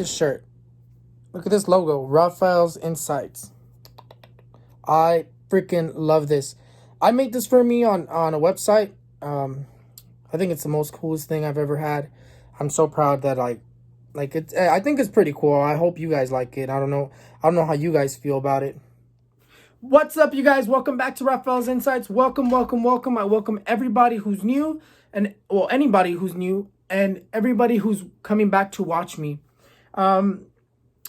this shirt. Look at this logo, raphaelsinsights. I freaking love this. I made this for me on a website. I think it's the most coolest thing I've ever had. I'm so proud that like it. I think it's pretty cool. I hope you guys like it. I don't know how you guys feel about it. What's up, you guys? Welcome back to Raphael's Insights. Welcome. I welcome everybody who's new, and well, anybody who's new, and everybody who's coming back to watch me.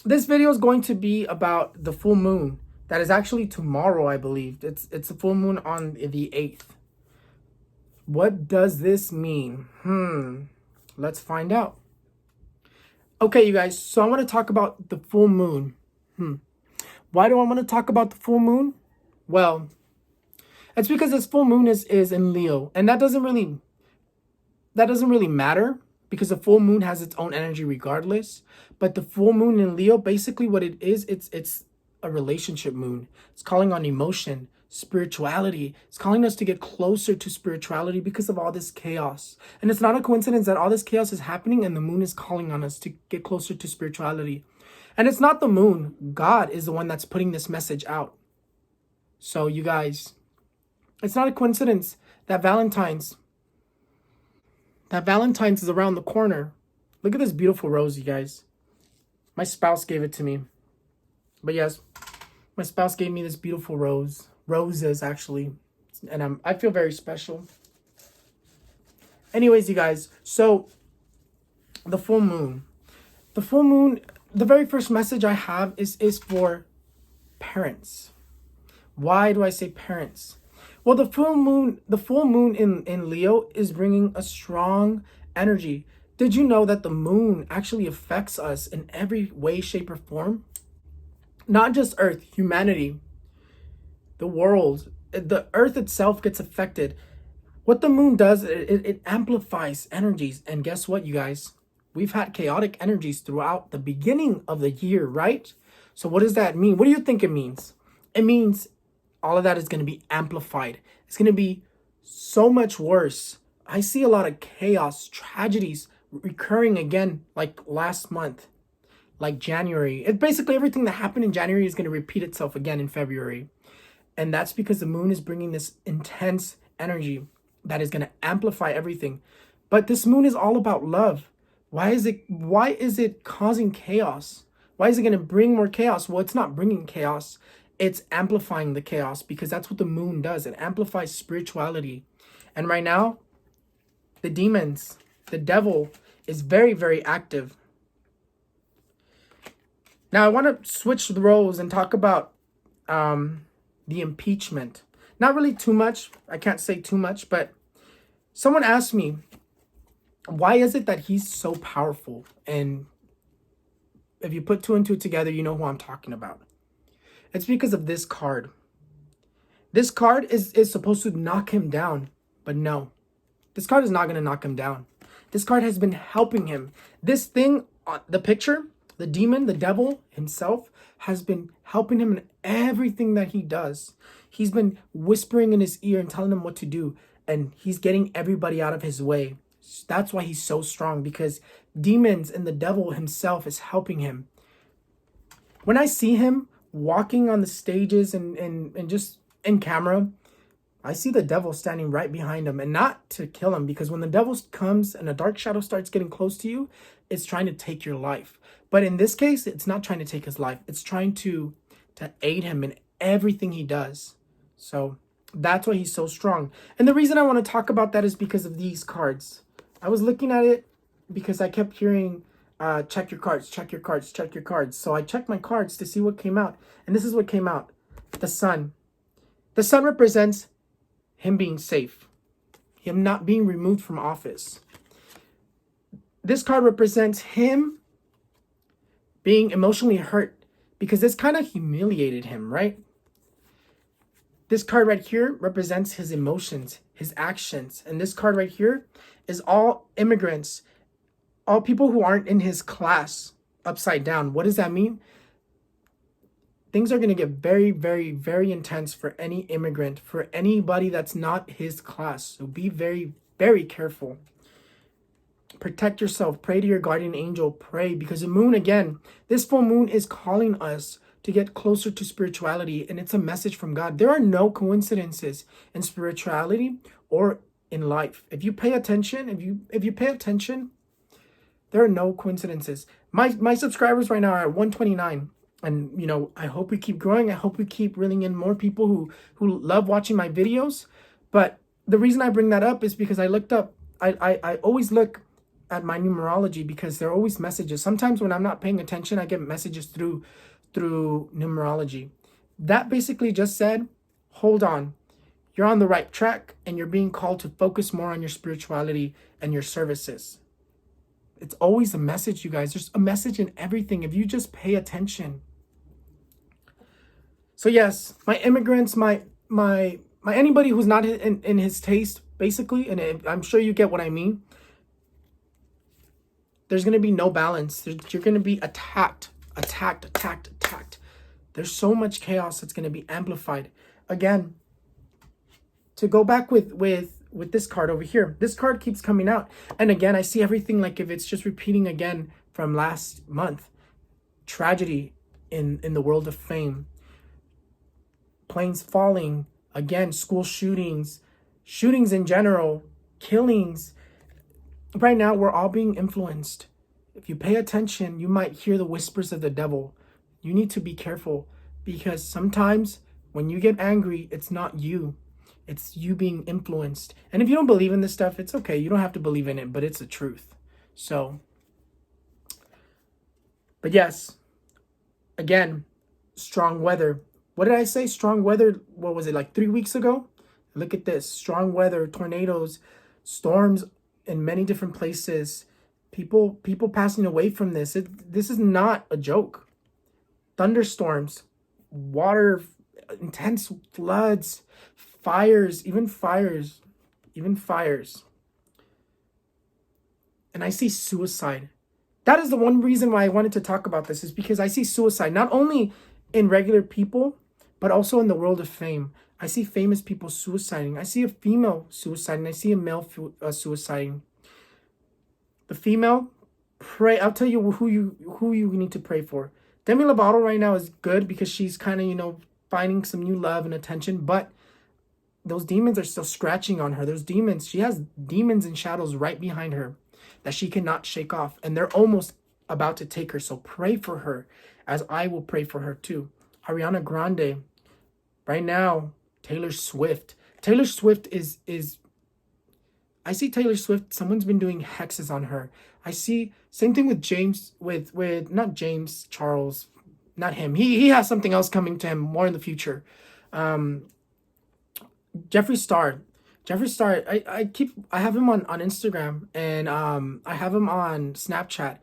This video is going to be about the full moon. That is actually tomorrow, I believe. It's the full moon on the 8th. What does this mean? Let's find out. Okay, you guys, so I want to talk about the full moon. Why do I want to talk about the full moon? Well, it's because this full moon is in Leo, and that doesn't really matter because the full moon has its own energy regardless. But the full moon in Leo, basically what it is, it's a relationship moon. It's calling on emotion, spirituality. It's calling us to get closer to spirituality because of all this chaos. And it's not a coincidence that all this chaos is happening and the moon is calling on us to get closer to spirituality. And it's not the moon. God is the one that's putting this message out. So you guys, it's not a coincidence that Valentine's is around the corner. Look at this beautiful rose, you guys. My spouse gave it to me. But yes, my spouse gave me this beautiful roses actually, and I feel very special. Anyways, you guys, so the full moon, the very first message I have is for parents. Why do I say parents? Well, the full moon in Leo is bringing a strong energy. Did you know that the moon actually affects us in every way, shape, or form? Not just Earth, humanity, the world, the Earth itself gets affected. What the moon does, it amplifies energies. And guess what, you guys? We've had chaotic energies throughout the beginning of the year, right? So what does that mean? What do you think it means? It means all of that is going to be amplified. It's going to be so much worse. I see a lot of chaos, tragedies recurring again, like last month. Like January. It's basically everything that happened in January is going to repeat itself again in February. And that's because the moon is bringing this intense energy that is going to amplify everything. But this moon is all about love. Why is it causing chaos? Why is it going to bring more chaos? Well, it's not bringing chaos. It's amplifying the chaos because that's what the moon does. It amplifies spirituality. And right now, the demons, the devil is very, very active. Now, I want to switch the roles and talk about the impeachment. Not really too much. I can't say too much, but someone asked me, why is it that he's so powerful? And if you put two and two together, you know who I'm talking about. It's because of this card. This card is supposed to knock him down, but no. This card is not going to knock him down. This card has been helping him. This thing, the picture, the demon, the devil himself, has been helping him in everything that he does. He's been whispering in his ear and telling him what to do. And he's getting everybody out of his way. That's why he's so strong, because demons and the devil himself is helping him. When I see him walking on the stages and just in camera, I see the devil standing right behind him, and not to kill him, because when the devil comes and a dark shadow starts getting close to you, it's trying to take your life. But in this case, it's not trying to take his life. It's trying to aid him in everything he does. So that's why he's so strong. And the reason I want to talk about that is because of these cards. I was looking at it because I kept hearing, check your cards, check your cards, check your cards. So I checked my cards to see what came out. And this is what came out. The sun. The sun represents him being safe. Him not being removed from office. This card represents him being emotionally hurt because this kind of humiliated him, right? This card right here represents his emotions, his actions. And this card right here is all immigrants, all people who aren't in his class, upside down. What does that mean? Things are going to get very, very, very intense for any immigrant, for anybody that's not his class. So be very, very careful. Protect yourself. Pray to your guardian angel. Pray, because the moon, again, this full moon is calling us to get closer to spirituality, and it's a message from God. There are no coincidences in spirituality or in life. If you pay attention, if you pay attention, there are no coincidences. My subscribers right now are at 129. And, you know, I hope we keep growing. I hope we keep reeling in more people who love watching my videos. But the reason I bring that up is because I looked up, I always look at my numerology, because there are always messages. Sometimes when I'm not paying attention, I get messages through numerology. That basically just said, hold on. You're on the right track, and you're being called to focus more on your spirituality and your services. It's always a message, you guys. There's a message in everything if you just pay attention. So yes, my immigrants, my anybody who's not in his taste, basically, and I'm sure you get what I mean. There's going to be no balance. You're going to be attacked. There's so much chaos that's going to be amplified. Again, to go back with this card over here, this card keeps coming out. And again, I see everything like if it's just repeating again from last month. Tragedy in the world of fame. Planes falling. Again, school shootings. Shootings in general. Killings. Right now, we're all being influenced. If you pay attention, you might hear the whispers of the devil. You need to be careful, because sometimes when you get angry, it's not you. It's you being influenced. And if you don't believe in this stuff, it's okay. You don't have to believe in it, but it's the truth. So, but yes, again, strong weather. What did I say? Strong weather, what was it, like 3 weeks ago? Look at this. Strong weather, tornadoes, storms in many different places. People passing away from this. This is not a joke. Thunderstorms, water, intense floods, fires. And I see suicide. That is the one reason why I wanted to talk about this, is because I see suicide not only in regular people, but also in the world of fame. I see famous people suiciding. I see a female suiciding. I see a male suiciding. The female, pray. I'll tell you who you need to pray for. Demi Lovato right now is good because she's kind of, you know, finding some new love and attention, but those demons are still scratching on her. Those demons, she has demons and shadows right behind her that she cannot shake off, and they're almost about to take her. So pray for her, as I will pray for her too. Ariana Grande, right now. Taylor Swift. Taylor Swift is I see Taylor Swift, someone's been doing hexes on her. I see, same thing with James, with not James Charles, not him. He has something else coming to him more in the future. Jeffree Star. I have him on Instagram, and I have him on Snapchat,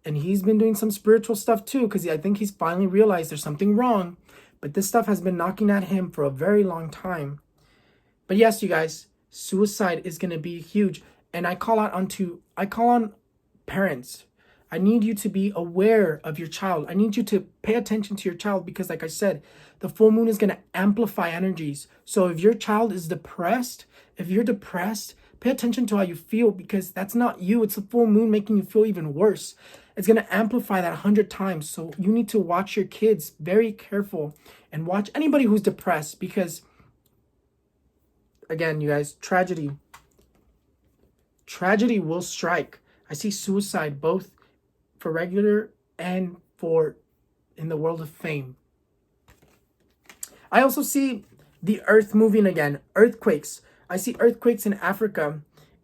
and he's been doing some spiritual stuff too, because I think he's finally realized there's something wrong. But this stuff has been knocking at him for a very long time. But yes, you guys, suicide is going to be huge. And I call on parents. I need you to be aware of your child. I need you to pay attention to your child, because like I said, the full moon is going to amplify energies. So if your child is depressed, if you're depressed, pay attention to how you feel, because that's not you. It's the full moon making you feel even worse. It's going to amplify that 100 times. So you need to watch your kids, very careful, and watch anybody who's depressed, because again, you guys, tragedy will strike. I see suicide both for regular and for in the world of fame. I also see the earth moving again. Earthquakes. I see earthquakes in Africa.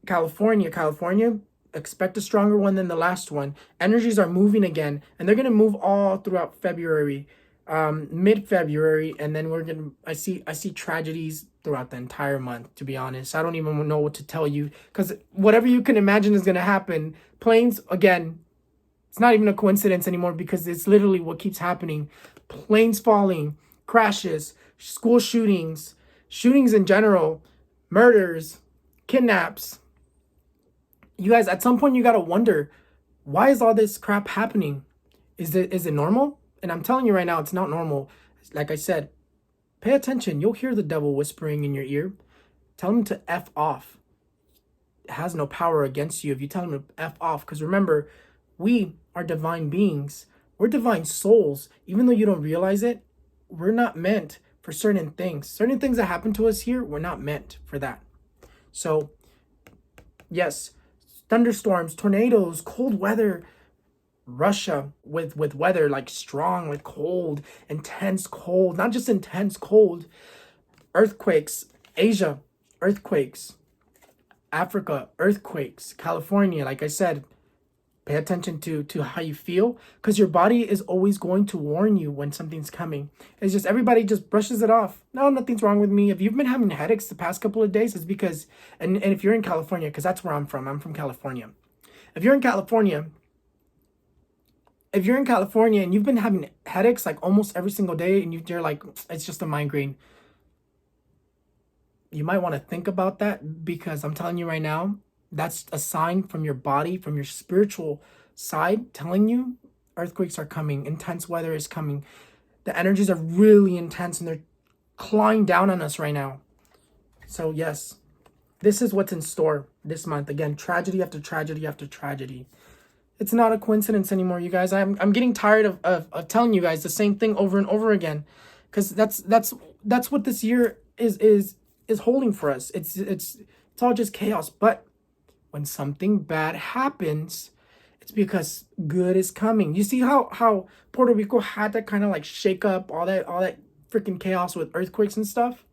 California, expect a stronger one than the last one. Energies are moving again, and they're going to move all throughout February, mid-February, and then I see tragedies throughout the entire month, to be honest. I don't even know what to tell you, because whatever you can imagine is going to happen. Planes, again, it's not even a coincidence anymore, because it's literally what keeps happening. Planes falling, crashes, school shootings in general, murders, kidnaps. You guys, at some point you got to wonder, why is all this crap happening? Is it normal? And I'm telling you right now, it's not normal. Like I said, pay attention. You'll hear the devil whispering in your ear. Tell him to F off. has no power against you if you tell him to F off. Because remember, we are divine beings. We're divine souls. Even though you don't realize it, we're not meant for certain things. Certain things that happen to us here, we're not meant for that. So, yes, thunderstorms, tornadoes, cold weather, Russia with weather like strong, like cold, intense cold, not just intense cold, earthquakes, Asia, earthquakes, Africa, earthquakes, California, like I said, pay attention to how you feel, because your body is always going to warn you when something's coming. It's just everybody just brushes it off. No, nothing's wrong with me. If you've been having headaches the past couple of days, it's because, and if you're in California, because that's where I'm from California. If you're in California and you've been having headaches like almost every single day, and you're like, it's just a migraine, you might want to think about that, because I'm telling you right now, that's a sign from your body, from your spiritual side, telling you earthquakes are coming, intense weather is coming. The energies are really intense and they're clawing down on us right now. So yes, this is what's in store this month. Again, tragedy after tragedy after tragedy. It's not a coincidence anymore, you guys. I'm getting tired of telling you guys the same thing over and over again, because that's what this year is holding for us. It's all just chaos. But when something bad happens, it's because good is coming. You see how Puerto Rico had to kind of like shake up all that freaking chaos with earthquakes and stuff?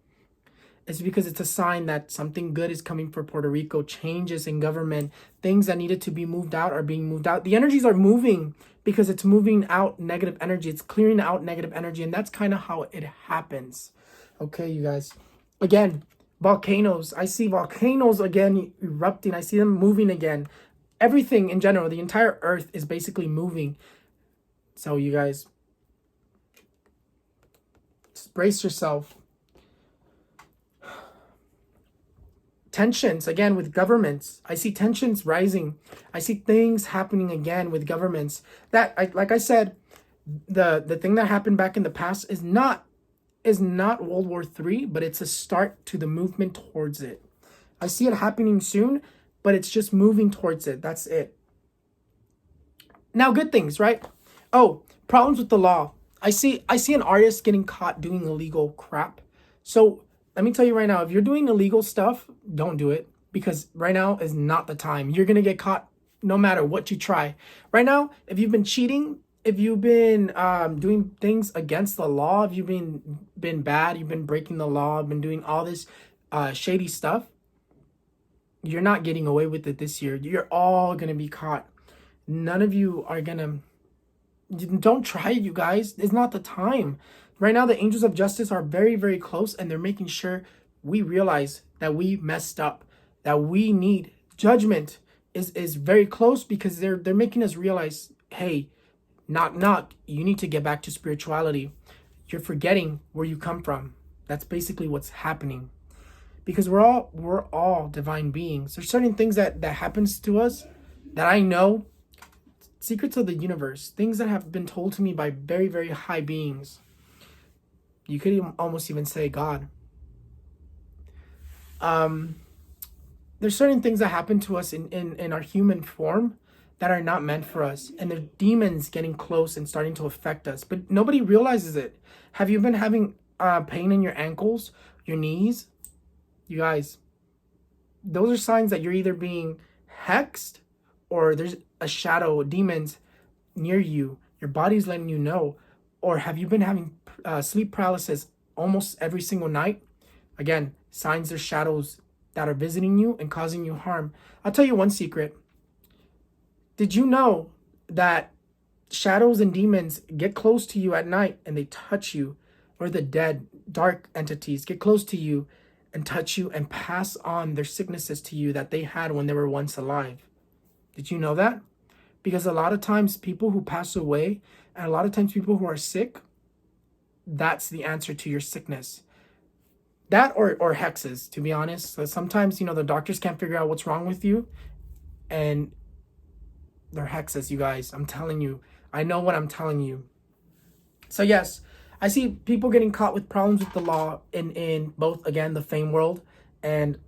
It's because it's a sign that something good is coming for Puerto Rico. Changes in government, things that needed to be moved out are being moved out. The energies are moving because it's moving out negative energy. It's clearing out negative energy, and that's kind of how it happens. Okay, you guys. Again, volcanoes. I see volcanoes again erupting. I see them moving again. Everything in general, the entire earth is basically moving. So you guys, brace yourself. Tensions again with governments. I see tensions rising. I see things happening again with governments. Like I said, the thing that happened back in the past is not World War III, but it's a start to the movement towards it. I see it happening soon, but it's just moving towards it. That's it. Now, good things, right? Oh, problems with the law. I see an artist getting caught doing illegal crap. So let me tell you right now, if you're doing illegal stuff, don't do it, because right now is not the time. You're going to get caught no matter what you try. Right now, if you've been cheating, if you've been doing things against the law, if you've been bad, you've been breaking the law, been doing all this shady stuff, you're not getting away with it this year. You're all going to be caught. None of you are going to... Don't try it, you guys. It's not the time. Right now, the angels of justice are very, very close, and they're making sure we realize that we messed up, that we need judgment is very close, because they're making us realize, hey, knock, knock, you need to get back to spirituality. You're forgetting where you come from. That's basically what's happening, because we're all divine beings. There's certain things that happens to us that I know, secrets of the universe, things that have been told to me by very, very high beings. You could almost even say God. There's certain things that happen to us in our human form that are not meant for us, and they're demons getting close and starting to affect us, but nobody realizes it. Have you been having pain in your ankles, your knees? You guys, those are signs that you're either being hexed or there's a shadow, demons near you. Your body's letting you know. Or have you been having sleep paralysis almost every single night? Again, signs or shadows that are visiting you and causing you harm. I'll tell you one secret. Did you know that shadows and demons get close to you at night and they touch you? Or the dead, dark entities get close to you and touch you and pass on their sicknesses to you that they had when they were once alive. Did you know that? Because a lot of times people who pass away, and a lot of times people who are sick, that's the answer to your sickness. That or hexes, to be honest. So sometimes, the doctors can't figure out what's wrong with you, and they're hexes, you guys. I'm telling you. I know what I'm telling you. So yes, I see people getting caught with problems with the law in both, again, the fame world and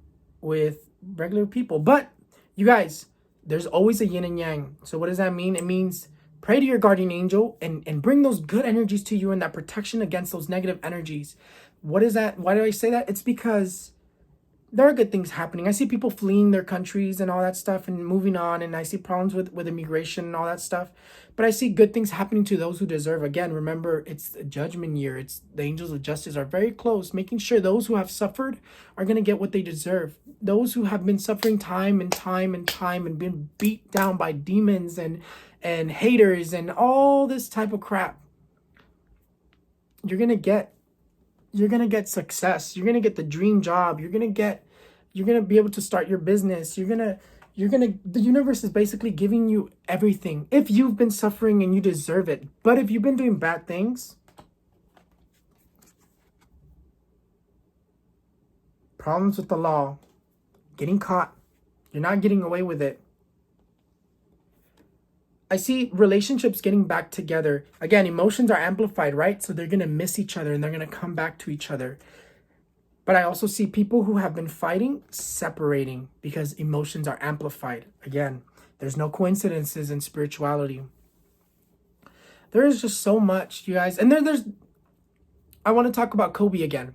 with regular people. But You guys, there's always a yin and yang. So what does that mean? It means pray to your guardian angel and bring those good energies to you and that protection against those negative energies. What is that? Why do I say that? It's because there are good things happening. I see people fleeing their countries and all that stuff and moving on. And I see problems with immigration and all that stuff. But I see good things happening to those who deserve. Again, remember, it's the judgment year. It's the angels of justice are very close, making sure those who have suffered are going to get what they deserve. Those who have been suffering time and time and time and been beat down by demons and haters and all this type of crap, you're going to get success. You're going to get the dream job. You're going to be able to start your business. The universe is basically giving you everything. If you've been suffering and you deserve it. But if you've been doing bad things, problems with the law, getting caught, you're not getting away with it. I see relationships getting back together. Again, emotions are amplified, right? So they're going to miss each other and they're going to come back to each other. But I also see people who have been fighting separating because emotions are amplified. Again, there's no coincidences in spirituality. There is just so much, you guys. And I want to talk about Kobe again.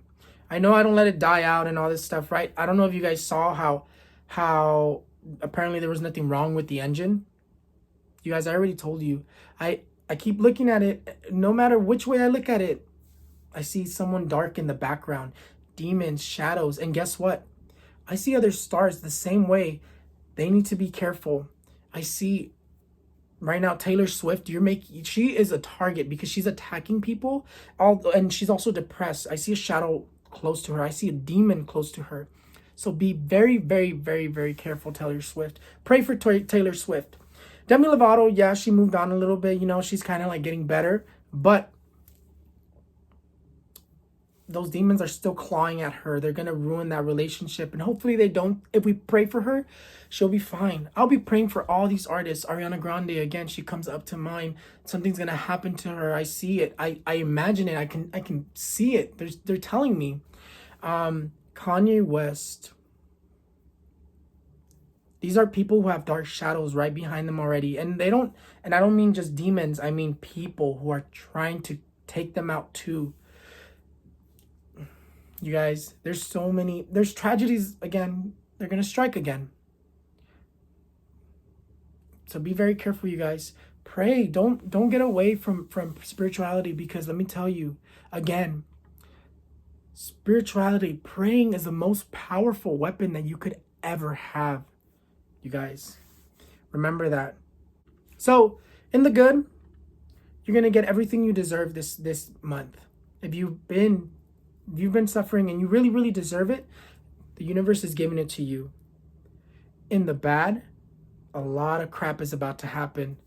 I know I don't let it die out and all this stuff, right? I don't know if you guys saw how apparently there was nothing wrong with the engine. You guys, I already told you. I keep looking at it. No matter which way I look at it, I see someone dark in the background. Demons, shadows. And guess what? I see other stars the same way. They need to be careful. I see right now Taylor Swift. She is a target because she's attacking people. And she's also depressed. I see a shadow close to her. I see a demon close to her. So be very, very, very, very careful, Taylor Swift. Pray for Taylor Swift. Demi Lovato, yeah, she moved on a little bit. You know, she's kind of like getting better. But those demons are still clawing at her. They're going to ruin that relationship. And hopefully they don't. If we pray for her, she'll be fine. I'll be praying for all these artists. Ariana Grande, again, she comes up to mind. Something's going to happen to her. I see it. I imagine it. I can see it. They're telling me. Kanye West. These are people who have dark shadows right behind them already. And I don't mean just demons. I mean people who are trying to take them out too. You guys, there's tragedies again. They're going to strike again. So be very careful, you guys. Pray. Don't get away from spirituality, because let me tell you again, spirituality, praying is the most powerful weapon that you could ever have. You guys, remember that. So in the good, you're going to get everything you deserve this month. If you've been suffering and you really, really deserve it, the universe is giving it to you. In the bad, a lot of crap is about to happen.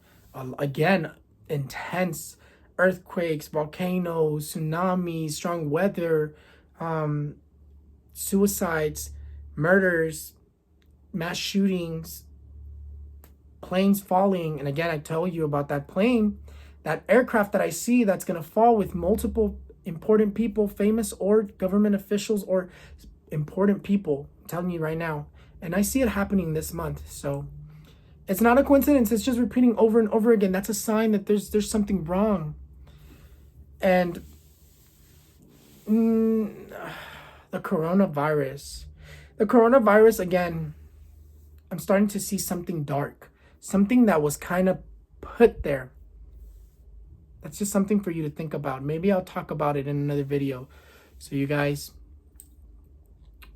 Again, intense earthquakes, volcanoes, tsunamis, strong weather, suicides, murders, mass shootings, planes falling. And again, I tell you about that plane, that aircraft that I see that's going to fall with multiple important people, famous or government officials or important people. I'm telling you right now. And I see it happening this month. So it's not a coincidence. It's just repeating over and over again. That's a sign that there's something wrong. And the coronavirus. The coronavirus, again, I'm starting to see something dark. Something that was kind of put there. That's just something for you to think about. Maybe I'll talk about it in another video. So you guys,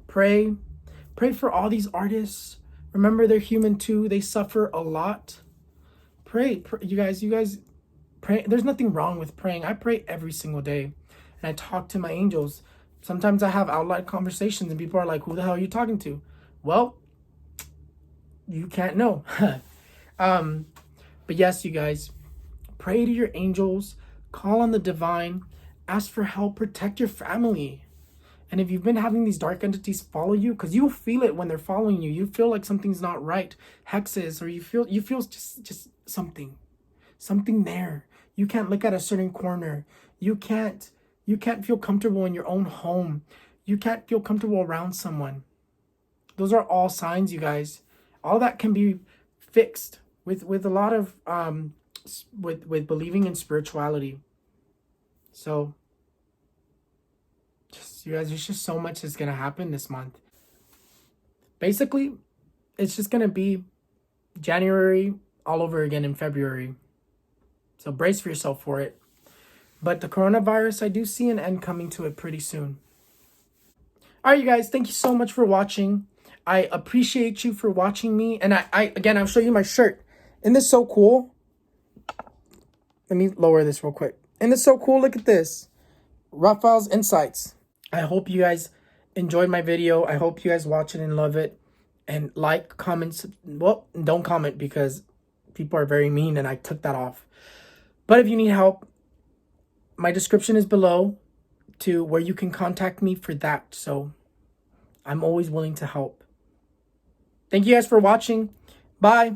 pray for all these artists. Remember, they're human too. They suffer a lot. Pray. You guys pray. There's nothing wrong with praying. I pray every single day. And I talk to my angels. Sometimes I have outline conversations and people are like, who the hell are you talking to? Well, you can't know. But yes, you guys, pray to your angels, call on the divine, ask for help, protect your family. And if you've been having these dark entities follow you, because you'll feel it when they're following you. You feel like something's not right, hexes, or you feel just something there. You can't look at a certain corner. You can't feel comfortable in your own home. You can't feel comfortable around someone. Those are all signs, you guys. All that can be fixed with a lot of with believing in spirituality. So just, you guys, there's just so much that's gonna happen this month. Basically, it's just gonna be January all over again in February. So brace for yourself for it. But the coronavirus, I do see an end coming to it pretty soon. All right, you guys, thank you so much for watching. I appreciate you for watching me. And again, I'll show you my shirt. Isn't this so cool? Let me lower this real quick. Isn't this so cool? Look at this. raphaelsinsights. I hope you guys enjoyed my video. I hope you guys watch it and love it. And like, comment. Well, don't comment because people are very mean and I took that off. But if you need help, my description is below to where you can contact me for that. So I'm always willing to help. Thank you guys for watching. Bye.